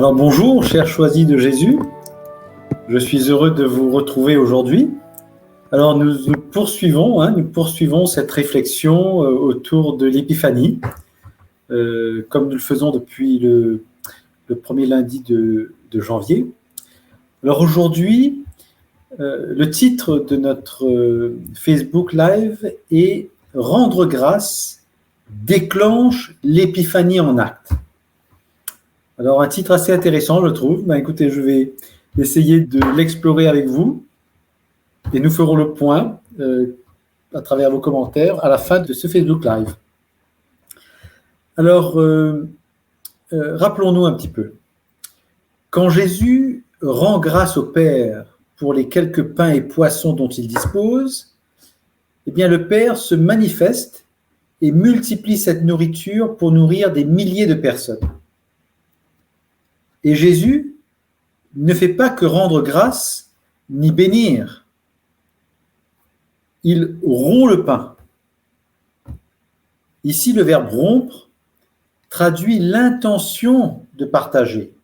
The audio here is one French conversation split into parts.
Alors bonjour, chers choisis de Jésus. Je suis heureux de vous retrouver aujourd'hui. Alors nous poursuivons cette réflexion autour de l'Épiphanie, comme nous le faisons depuis le premier lundi de janvier. Alors aujourd'hui, le titre de notre Facebook Live est « Rendre grâce déclenche l'Épiphanie en acte ». Alors un titre assez intéressant, je trouve. Écoutez, je vais essayer de l'explorer avec vous et nous ferons le point à travers vos commentaires à la fin de ce Facebook Live. Alors, rappelons-nous un petit peu. Quand Jésus rend grâce au Père pour les quelques pains et poissons dont il dispose, eh bien le Père se manifeste et multiplie cette nourriture pour nourrir des milliers de personnes. Et Jésus ne fait pas que rendre grâce ni bénir. Il rompt le pain. Ici, le verbe rompre traduit l'intention de partager.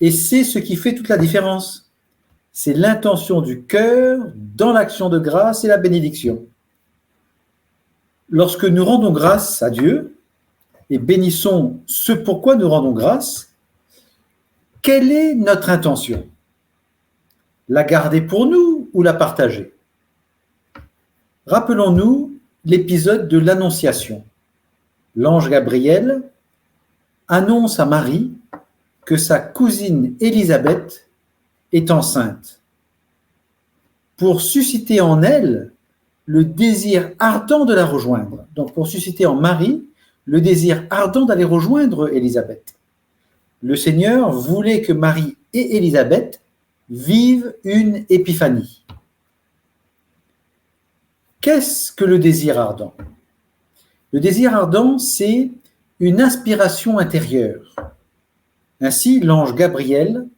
Et c'est ce qui fait toute la différence. C'est l'intention du cœur dans l'action de grâce et la bénédiction. Lorsque nous rendons grâce à Dieu et bénissons ce pourquoi nous rendons grâce, quelle est notre intention? La garder pour nous ou la partager? Rappelons-nous l'épisode de l'Annonciation. L'ange Gabriel annonce à Marie que sa cousine Élisabeth est enceinte, pour susciter en elle le désir ardent de la rejoindre. Donc pour susciter en Marie le désir ardent d'aller rejoindre Élisabeth. Le Seigneur voulait que Marie et Élisabeth vivent une épiphanie. Qu'est-ce que le désir ardent? Le désir ardent, c'est une aspiration intérieure. Ainsi, l'ange Gabriel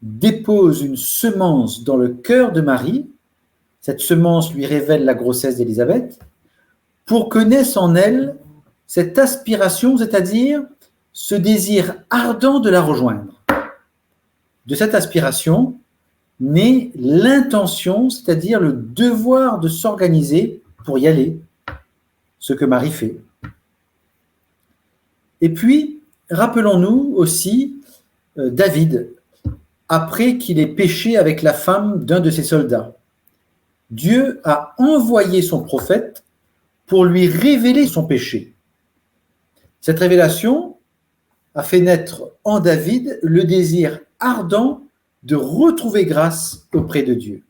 dépose une semence dans le cœur de Marie. Cette semence lui révèle la grossesse d'Élisabeth pour que naisse en elle cette aspiration, c'est-à-dire ce désir ardent de la rejoindre. De cette aspiration naît l'intention, c'est-à-dire le devoir de s'organiser pour y aller, ce que Marie fait. Et puis, rappelons-nous aussi David, après qu'il ait péché avec la femme d'un de ses soldats. Dieu a envoyé son prophète pour lui révéler son péché. Cette révélation a fait naître en David le désir ardent de retrouver grâce auprès de Dieu.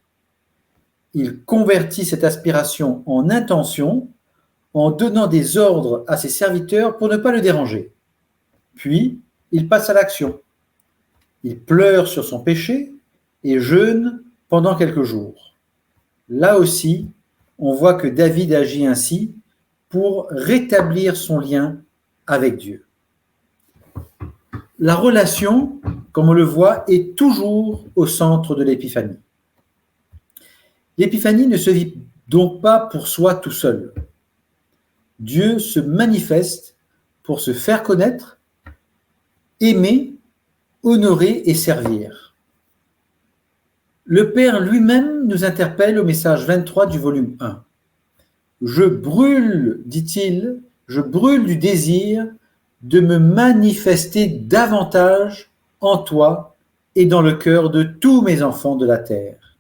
Il convertit cette aspiration en intention en donnant des ordres à ses serviteurs pour ne pas le déranger. Puis, il passe à l'action. Il pleure sur son péché et jeûne pendant quelques jours. Là aussi, on voit que David agit ainsi pour rétablir son lien avec Dieu. La relation, comme on le voit, est toujours au centre de l'épiphanie. L'épiphanie ne se vit donc pas pour soi tout seul. Dieu se manifeste pour se faire connaître, aimer, honorer et servir. Le Père lui-même nous interpelle au message 23 du volume 1. « Je brûle, dit-il, je brûle du désir de me manifester davantage en toi et dans le cœur de tous mes enfants de la terre.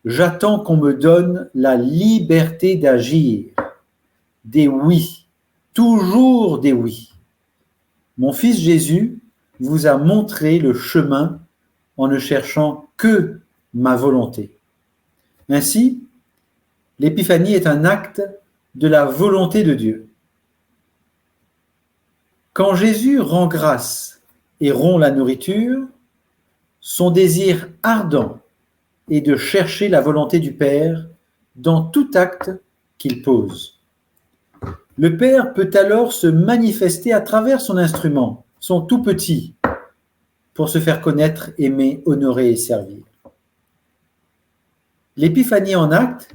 J'attends qu'on me donne la liberté d'agir. Des oui, toujours des oui. Mon fils Jésus vous a montré le chemin en ne cherchant que ma volonté. Ainsi, l'épiphanie est un acte de la volonté de Dieu. Quand Jésus rend grâce et rompt la nourriture, son désir ardent est de chercher la volonté du Père dans tout acte qu'il pose. Le Père peut alors se manifester à travers son instrument, son tout petit, pour se faire connaître, aimer, honorer et servir. L'épiphanie en acte,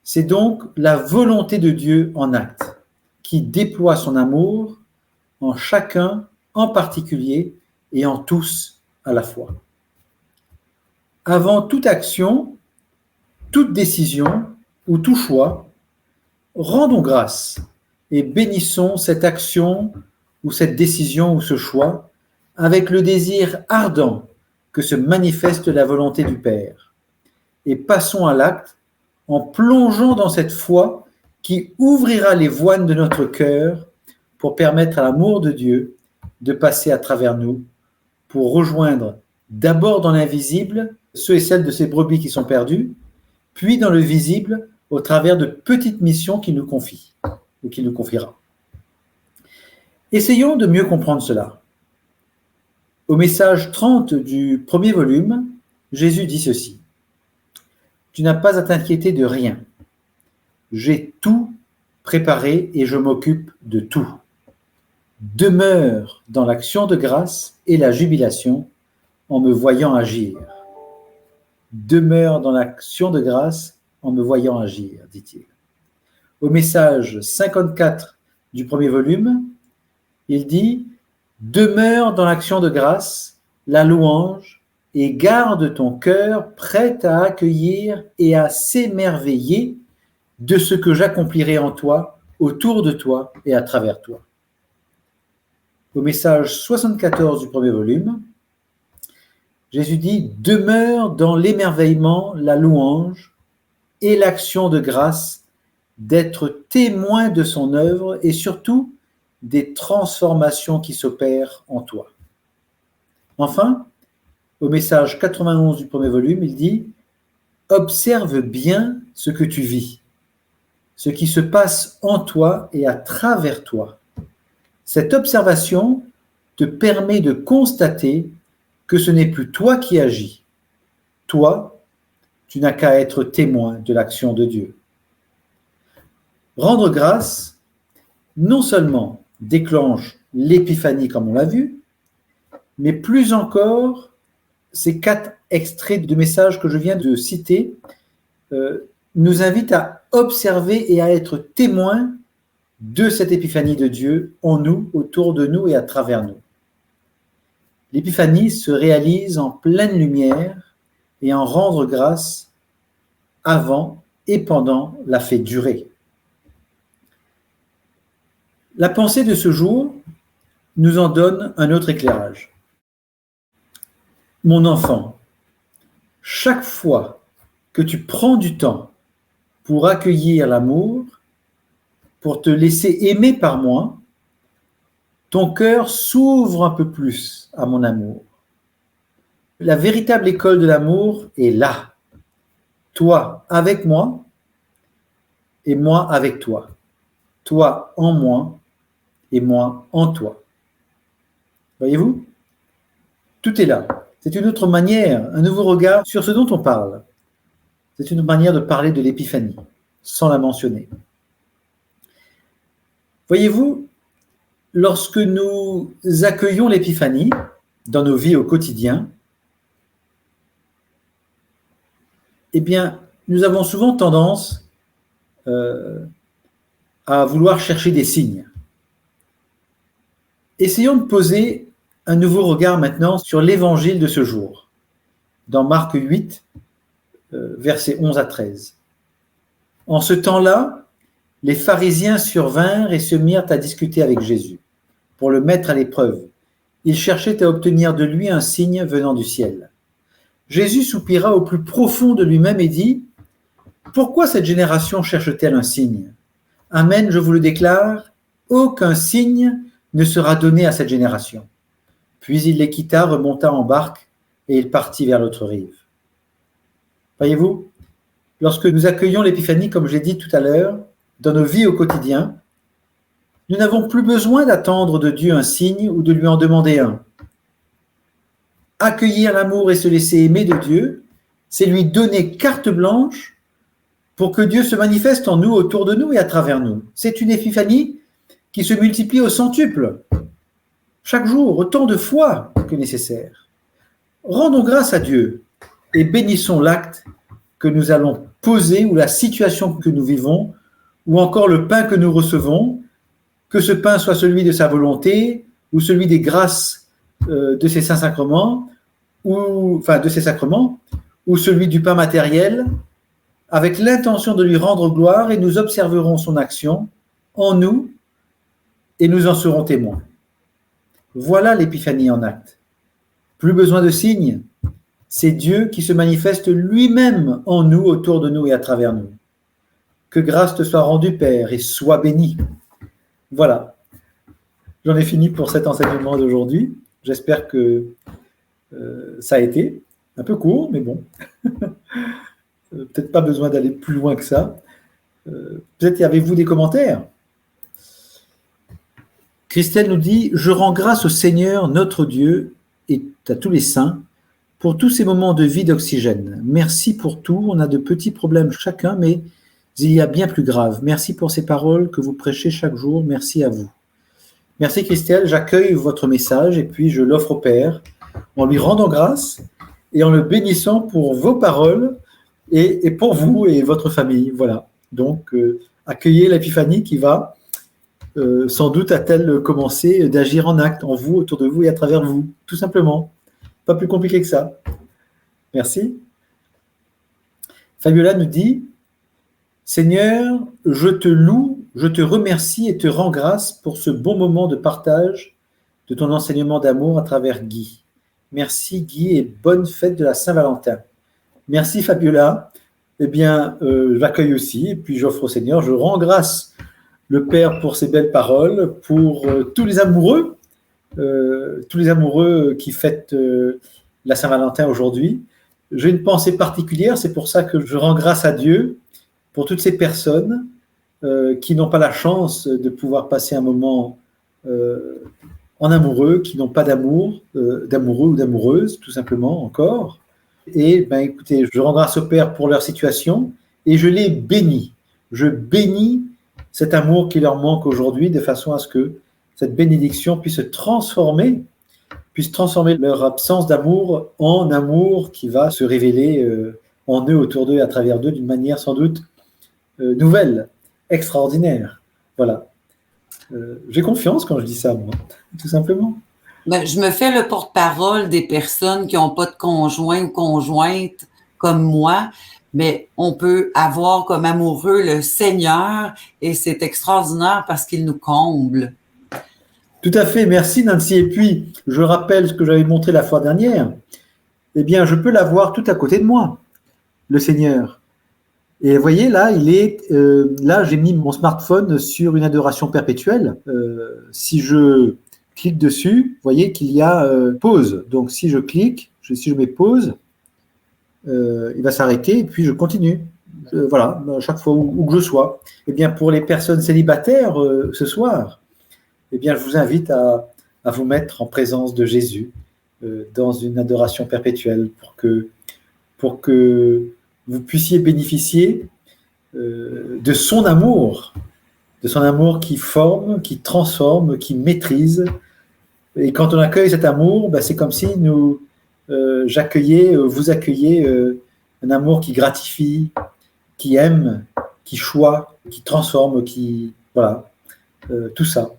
c'est donc la volonté de Dieu en acte, qui déploie son amour en chacun en particulier et en tous à la fois. Avant toute action, toute décision ou tout choix, rendons grâce et bénissons cette action ou cette décision ou ce choix avec le désir ardent que se manifeste la volonté du Père. Et passons à l'acte en plongeant dans cette foi qui ouvrira les voies de notre cœur pour permettre à l'amour de Dieu de passer à travers nous, pour rejoindre d'abord dans l'invisible ceux et celles de ces brebis qui sont perdus, puis dans le visible au travers de petites missions qu'il nous confie ou qu'il nous confiera. Essayons de mieux comprendre cela. Au message 30 du premier volume, Jésus dit ceci: « Tu n'as pas à t'inquiéter de rien. J'ai tout préparé et je m'occupe de tout. Demeure dans l'action de grâce et la jubilation en me voyant agir. Demeure dans l'action de grâce en me voyant agir, dit-il. » Au message 54 du premier volume, il dit « Demeure dans l'action de grâce, la louange, et garde ton cœur prêt à accueillir et à s'émerveiller de ce que j'accomplirai en toi, autour de toi et à travers toi. » Au message 74 du premier volume, Jésus dit « Demeure dans l'émerveillement, la louange et l'action de grâce, d'être témoin de son œuvre et surtout des transformations qui s'opèrent en toi. » Enfin, au message 91 du premier volume, il dit « Observe bien ce que tu vis, ce qui se passe en toi et à travers toi. Cette observation te permet de constater que ce n'est plus toi qui agis. Toi, tu n'as qu'à être témoin de l'action de Dieu. » Rendre grâce, non seulement déclenche l'épiphanie comme on l'a vu, mais plus encore, ces 4 extraits de messages que je viens de citer nous invitent à observer et à être témoins de cette épiphanie de Dieu en nous, autour de nous et à travers nous. L'épiphanie se réalise en pleine lumière et en rendre grâce avant et pendant la fait durer. La pensée de ce jour nous en donne un autre éclairage. Mon enfant, chaque fois que tu prends du temps pour accueillir l'amour, pour te laisser aimer par moi, ton cœur s'ouvre un peu plus à mon amour. La véritable école de l'amour est là. Toi avec moi et moi avec toi. Toi en moi et moi en toi. Voyez-vous? Tout est là. C'est une autre manière, un nouveau regard sur ce dont on parle. C'est une manière de parler de l'épiphanie, sans la mentionner. Voyez-vous, lorsque nous accueillons l'épiphanie dans nos vies au quotidien, eh bien, nous avons souvent tendance à vouloir chercher des signes. Essayons de poser un nouveau regard maintenant sur l'évangile de ce jour, dans Marc 8, versets 11 à 13. En ce temps-là, les pharisiens survinrent et se mirent à discuter avec Jésus, pour le mettre à l'épreuve. Ils cherchaient à obtenir de lui un signe venant du ciel. Jésus soupira au plus profond de lui-même et dit : « Pourquoi cette génération cherche-t-elle un signe ? Amen, je vous le déclare, aucun signe ne sera donné à cette génération. » Puis il les quitta, remonta en barque, et il partit vers l'autre rive. Voyez-vous, lorsque nous accueillons l'épiphanie, comme je l'ai dit tout à l'heure, dans nos vies au quotidien, nous n'avons plus besoin d'attendre de Dieu un signe ou de lui en demander un. Accueillir l'amour et se laisser aimer de Dieu, c'est lui donner carte blanche pour que Dieu se manifeste en nous, autour de nous et à travers nous. C'est une épiphanie qui se multiplie au centuple, chaque jour, autant de fois que nécessaire. Rendons grâce à Dieu et bénissons l'acte que nous allons poser ou la situation que nous vivons ou encore le pain que nous recevons, que ce pain soit celui de sa volonté ou celui des grâces de ces saints sacrements, ou celui du pain matériel, avec l'intention de lui rendre gloire, et nous observerons son action en nous et nous en serons témoins. Voilà l'épiphanie en acte. Plus besoin de signes, c'est Dieu qui se manifeste lui-même en nous, autour de nous et à travers nous. Que grâce te soit rendue, Père, et sois béni. Voilà. J'en ai fini pour cet enseignement d'aujourd'hui. J'espère que ça a été un peu court, mais bon. Peut-être pas besoin d'aller plus loin que ça. Peut-être y avez-vous des commentaires? Christelle nous dit « Je rends grâce au Seigneur, notre Dieu, et à tous les saints, pour tous ces moments de vie d'oxygène. Merci pour tout. On a de petits problèmes chacun, mais il y a bien plus grave. Merci pour ces paroles que vous prêchez chaque jour. Merci à vous. » Merci Christelle, j'accueille votre message et puis je l'offre au Père en lui rendant grâce et en le bénissant pour vos paroles et pour vous et votre famille. Voilà. Donc, accueillez l'épiphanie qui va, sans doute a-t-elle commencé d'agir en acte, en vous, autour de vous et à travers vous, tout simplement. Pas plus compliqué que ça. Merci. Fabiola nous dit « Seigneur, je te loue, je te remercie et te rends grâce pour ce bon moment de partage de ton enseignement d'amour à travers Guy. Merci Guy et bonne fête de la Saint-Valentin. » Merci Fabiola. Eh bien, j'accueille aussi et puis j'offre au Seigneur, je rends grâce le Père pour ces belles paroles, pour tous les amoureux qui fêtent la Saint-Valentin aujourd'hui. J'ai une pensée particulière, c'est pour ça que je rends grâce à Dieu pour toutes ces personnes qui n'ont pas la chance de pouvoir passer un moment en amoureux, qui n'ont pas d'amour, d'amoureux ou d'amoureuse, tout simplement encore. Et écoutez, je rends grâce au Père pour leur situation et je les bénis. Je bénis cet amour qui leur manque aujourd'hui de façon à ce que cette bénédiction puisse transformer leur absence d'amour en amour qui va se révéler en eux, autour d'eux, à travers d'eux, d'une manière sans doute nouvelle, extraordinaire. Voilà. J'ai confiance quand je dis ça, moi, tout simplement. Je me fais le porte-parole des personnes qui n'ont pas de conjoint ou conjointe comme moi, mais on peut avoir comme amoureux le Seigneur et c'est extraordinaire parce qu'il nous comble. Tout à fait, merci Nancy. Et puis, je rappelle ce que j'avais montré la fois dernière. Eh bien, je peux l'avoir tout à côté de moi, le Seigneur. Et vous voyez, là, là, j'ai mis mon smartphone sur une adoration perpétuelle. Si je clique dessus, vous voyez qu'il y a pause. Donc, si je clique, si je mets pause, il va s'arrêter et puis je continue. Voilà, à chaque fois où que je sois. Eh bien, pour les personnes célibataires ce soir, eh bien, je vous invite à vous mettre en présence de Jésus dans une adoration perpétuelle pour que vous puissiez bénéficier de son amour qui forme, qui transforme, qui maîtrise. Et quand on accueille cet amour, c'est comme si vous accueillez un amour qui gratifie, qui aime, qui choisit, qui transforme, voilà, tout ça.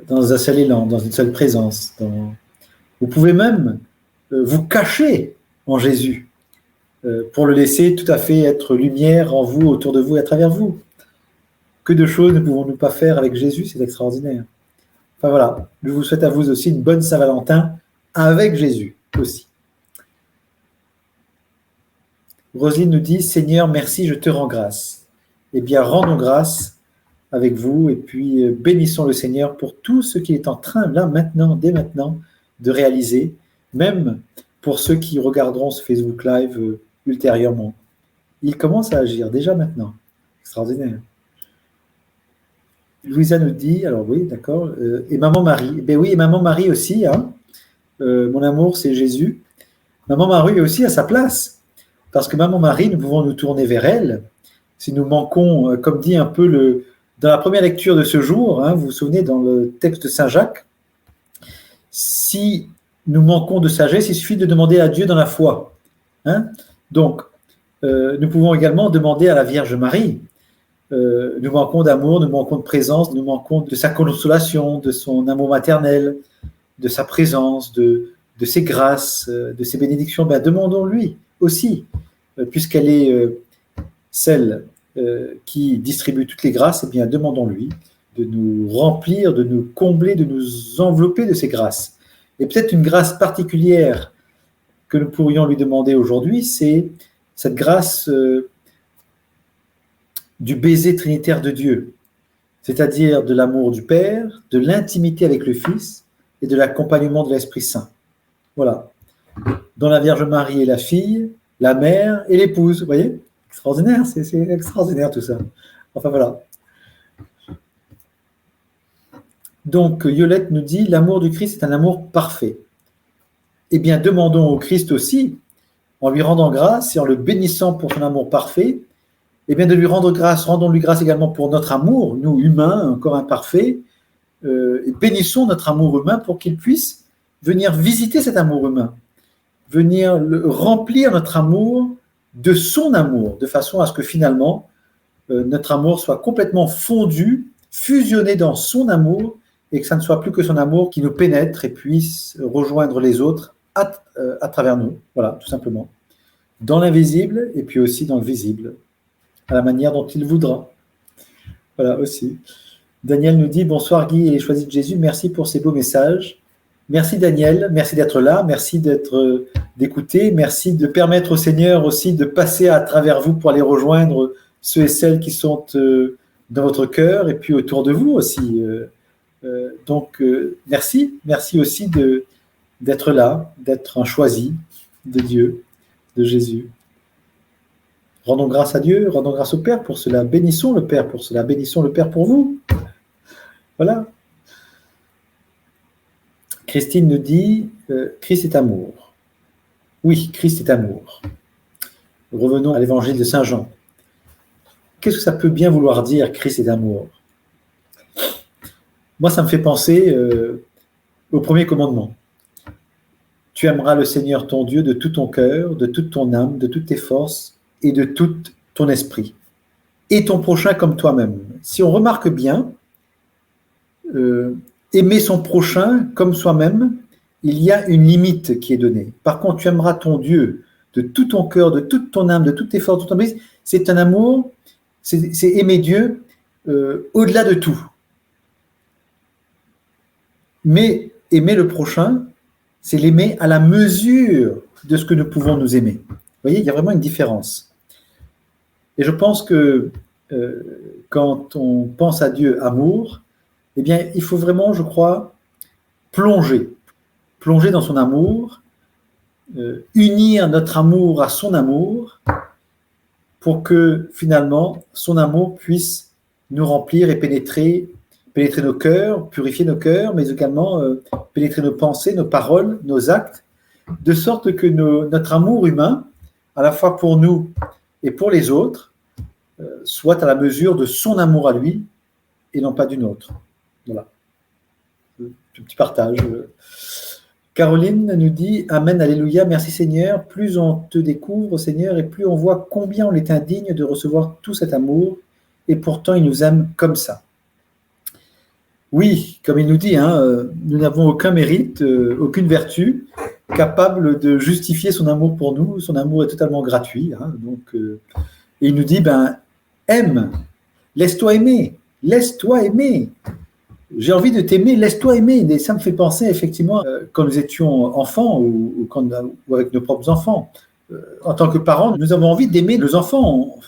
Dans un seul élan, dans une seule présence. Vous pouvez même vous cacher en Jésus pour le laisser tout à fait être lumière en vous, autour de vous et à travers vous. Que de choses ne pouvons-nous pas faire avec Jésus, c'est extraordinaire. Enfin voilà, je vous souhaite à vous aussi une bonne Saint-Valentin avec Jésus aussi. Roselyne nous dit « Seigneur, merci, je te rends grâce. » Eh bien, rendons grâce avec vous et puis bénissons le Seigneur pour tout ce qu'il est en train, là, maintenant, dès maintenant, de réaliser, même pour ceux qui regarderont ce Facebook Live ultérieurement. Il commence à agir déjà maintenant. Extraordinaire. Louisa nous dit, alors oui, d'accord, et Maman Marie. Ben oui, et Maman Marie aussi, hein. Mon amour, c'est Jésus. Maman Marie aussi a sa place, parce que Maman Marie, nous pouvons nous tourner vers elle. Si nous manquons, comme dit un peu dans la première lecture de ce jour, hein, vous vous souvenez, dans le texte de Saint Jacques, si nous manquons de sagesse, il suffit de demander à Dieu dans la foi. Hein. Donc, nous pouvons également demander à la Vierge Marie. Nous manquons d'amour, nous manquons de présence, nous manquons de sa consolation, de son amour maternel. de sa présence, de ses grâces, de ses bénédictions, demandons-lui aussi, puisqu'elle est celle qui distribue toutes les grâces, demandons-lui de nous remplir, de nous combler, de nous envelopper de ses grâces. Et peut-être une grâce particulière que nous pourrions lui demander aujourd'hui, c'est cette grâce du baiser trinitaire de Dieu, c'est-à-dire de l'amour du Père, de l'intimité avec le Fils et de l'accompagnement de l'Esprit Saint. Voilà. Dont la Vierge Marie est la fille, la mère et l'épouse. Vous voyez ? Extraordinaire, c'est extraordinaire tout ça. Enfin voilà. Donc, Yolette nous dit, l'amour du Christ est un amour parfait. Eh bien, demandons au Christ aussi, en lui rendant grâce et en le bénissant pour son amour parfait, de lui rendre grâce, rendons-lui grâce également pour notre amour, nous humains, encore imparfaits, et bénissons notre amour humain pour qu'il puisse venir visiter cet amour humain, venir remplir notre amour de son amour, de façon à ce que finalement, notre amour soit complètement fondu, fusionné dans son amour, et que ça ne soit plus que son amour qui nous pénètre et puisse rejoindre les autres à travers nous. Voilà, tout simplement. Dans l'invisible et puis aussi dans le visible, à la manière dont il voudra. Voilà, aussi. Daniel nous dit, bonsoir Guy et les choisis de Jésus, merci pour ces beaux messages. Merci Daniel, merci d'être là, merci d'écouter, merci de permettre au Seigneur aussi de passer à travers vous pour aller rejoindre ceux et celles qui sont dans votre cœur et puis autour de vous aussi. Donc, merci aussi d'être là, d'être un choisi de Dieu, de Jésus. Rendons grâce à Dieu, rendons grâce au Père pour cela, bénissons le Père pour cela, bénissons le Père pour vous. Voilà. Christine nous dit, Christ est amour. Oui, Christ est amour. Revenons à l'évangile de Saint Jean. Qu'est-ce que ça peut bien vouloir dire, Christ est amour ? Moi, ça me fait penser au premier commandement. Tu aimeras le Seigneur ton Dieu de tout ton cœur, de toute ton âme, de toutes tes forces et de tout ton esprit. Et ton prochain comme toi-même. Si on remarque bien, aimer son prochain comme soi-même, il y a une limite qui est donnée. Par contre, tu aimeras ton Dieu de tout ton cœur, de toute ton âme, de toutes tes forces, de tout ton esprit. C'est un amour, c'est aimer Dieu au-delà de tout. Mais aimer le prochain, c'est l'aimer à la mesure de ce que nous pouvons nous aimer. Vous voyez, il y a vraiment une différence. Et je pense que quand on pense à Dieu amour, eh bien, il faut vraiment, je crois, plonger dans son amour, unir notre amour à son amour, pour que finalement, son amour puisse nous remplir et pénétrer nos cœurs, purifier nos cœurs, mais également pénétrer nos pensées, nos paroles, nos actes, de sorte que notre amour humain, à la fois pour nous et pour les autres, soit à la mesure de son amour à lui et non pas du nôtre. Voilà. Un petit partage. Caroline nous dit « Amen, Alléluia, merci Seigneur. Plus on te découvre, Seigneur, et plus on voit combien on est indigne de recevoir tout cet amour, et pourtant il nous aime comme ça. » Oui, comme il nous dit, nous n'avons aucun mérite, aucune vertu capable de justifier son amour pour nous. Son amour est totalement gratuit. Et il nous dit, aime, laisse-toi aimer, laisse-toi aimer. J'ai envie de t'aimer, laisse-toi aimer. Et ça me fait penser effectivement, quand nous étions enfants ou avec nos propres enfants. En tant que parents, nous avons envie d'aimer nos enfants.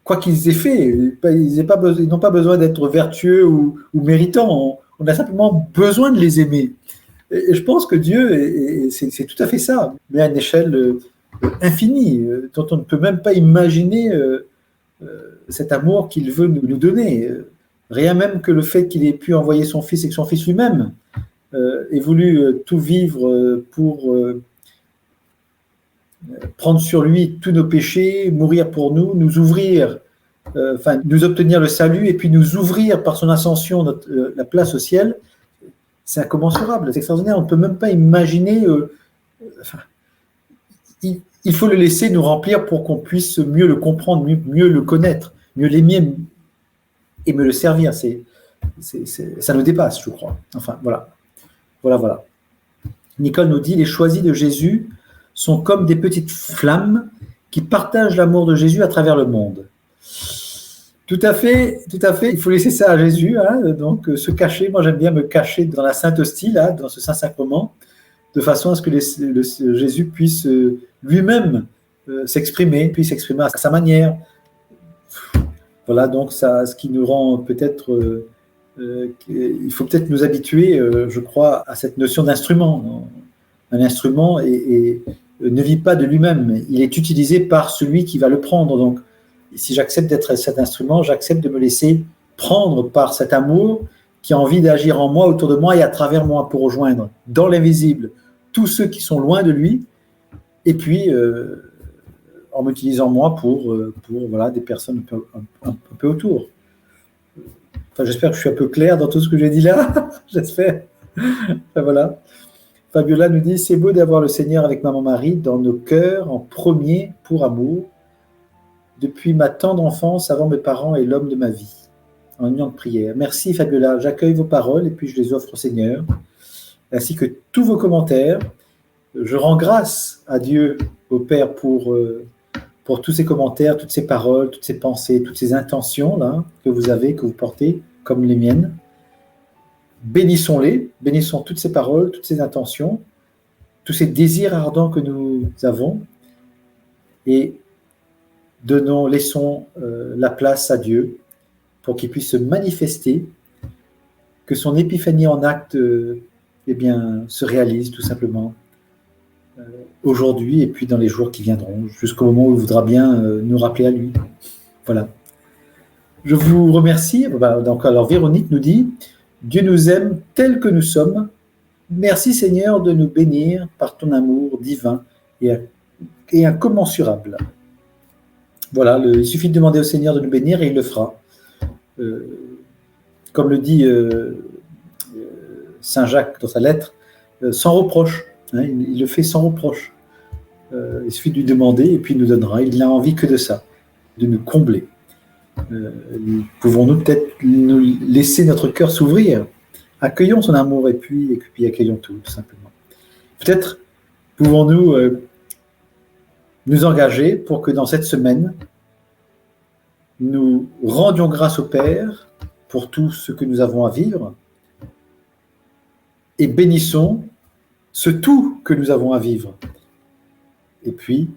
Quoi qu'ils aient fait, ils n'ont pas besoin d'être vertueux ou méritants. On a simplement besoin de les aimer. Et je pense que Dieu, c'est tout à fait ça, mais à une échelle infinie, dont on ne peut même pas imaginer cet amour qu'il veut nous donner. Rien même que le fait qu'il ait pu envoyer son Fils et que son Fils lui-même ait voulu tout vivre pour prendre sur lui tous nos péchés, mourir pour nous, nous ouvrir, nous obtenir le salut et puis nous ouvrir par son ascension la place au ciel, c'est incommensurable, c'est extraordinaire. On ne peut même pas imaginer. Il faut le laisser nous remplir pour qu'on puisse mieux le comprendre, mieux le connaître, mieux l'aimer et mieux le servir. Ça nous dépasse, je crois. Enfin, voilà. Voilà, voilà. Nicole nous dit, les choisis de Jésus sont comme des petites flammes qui partagent l'amour de Jésus à travers le monde. Tout à fait, tout à fait. Il faut laisser ça à Jésus. Hein, donc, se cacher. Moi, j'aime bien me cacher dans la Sainte Hostie, là, dans ce Saint-Sacrement, de façon à ce que Jésus puisse lui-même s'exprimer, puisse s'exprimer à sa manière. Voilà, donc, ça, ce qui nous rend peut-être... il faut peut-être nous habituer, je crois, à cette notion d'instrument. Un instrument ne vit pas de lui-même. Il est utilisé par celui qui va le prendre. Donc, si j'accepte d'être cet instrument, j'accepte de me laisser prendre par cet amour qui a envie d'agir en moi, autour de moi et à travers moi pour rejoindre dans l'invisible tous ceux qui sont loin de lui et puis en m'utilisant moi pour voilà, des personnes un peu autour. Enfin, j'espère que je suis un peu clair dans tout ce que j'ai dit là. J'espère. Enfin, voilà. Fabiola nous dit, c'est beau d'avoir le Seigneur avec Maman Marie dans nos cœurs en premier pour amour. Depuis ma tendre enfance, avant mes parents et l'homme de ma vie, en union de prière. Merci Fabiola, j'accueille vos paroles et puis je les offre au Seigneur, ainsi que tous vos commentaires. Je rends grâce à Dieu, au Père, pour tous ces commentaires, toutes ces paroles, toutes ces pensées, toutes ces intentions là, que vous avez, que vous portez, comme les miennes. Bénissons-les, bénissons toutes ces paroles, toutes ces intentions, tous ces désirs ardents que nous avons, et laissons la place à Dieu pour qu'il puisse se manifester, que son épiphanie en acte se réalise tout simplement aujourd'hui et puis dans les jours qui viendront, jusqu'au moment où il voudra bien nous rappeler à lui. Voilà. Je vous remercie. Donc, alors Véronique nous dit, Dieu nous aime tels que nous sommes. Merci Seigneur de nous bénir par ton amour divin et incommensurable. Voilà, il suffit de demander au Seigneur de nous bénir et il le fera. Comme le dit Saint Jacques dans sa lettre, sans reproche. Hein, il le fait sans reproche. Il suffit de lui demander et puis il nous donnera. Il n'a envie que de ça, de nous combler. Pouvons-nous peut-être nous laisser notre cœur s'ouvrir? Accueillons son amour et puis accueillons tout simplement. Peut-être pouvons-nous nous engager pour que dans cette semaine, nous rendions grâce au Père pour tout ce que nous avons à vivre et bénissons ce tout que nous avons à vivre. Et puis,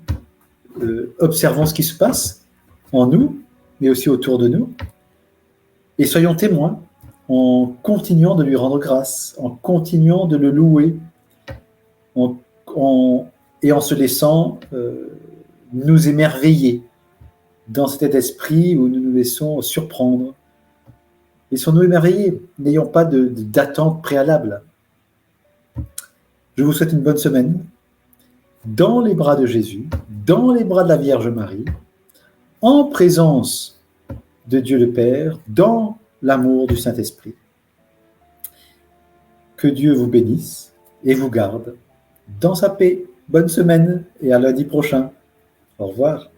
observons ce qui se passe en nous, mais aussi autour de nous, et soyons témoins en continuant de lui rendre grâce, en continuant de le louer, et en se laissant nous émerveiller dans cet état d'esprit où nous nous laissons surprendre. Laissons-nous émerveiller, n'ayons pas d'attente préalable. Je vous souhaite une bonne semaine, dans les bras de Jésus, dans les bras de la Vierge Marie, en présence de Dieu le Père, dans l'amour du Saint-Esprit. Que Dieu vous bénisse et vous garde dans sa paix. Bonne semaine et à lundi prochain. Au revoir.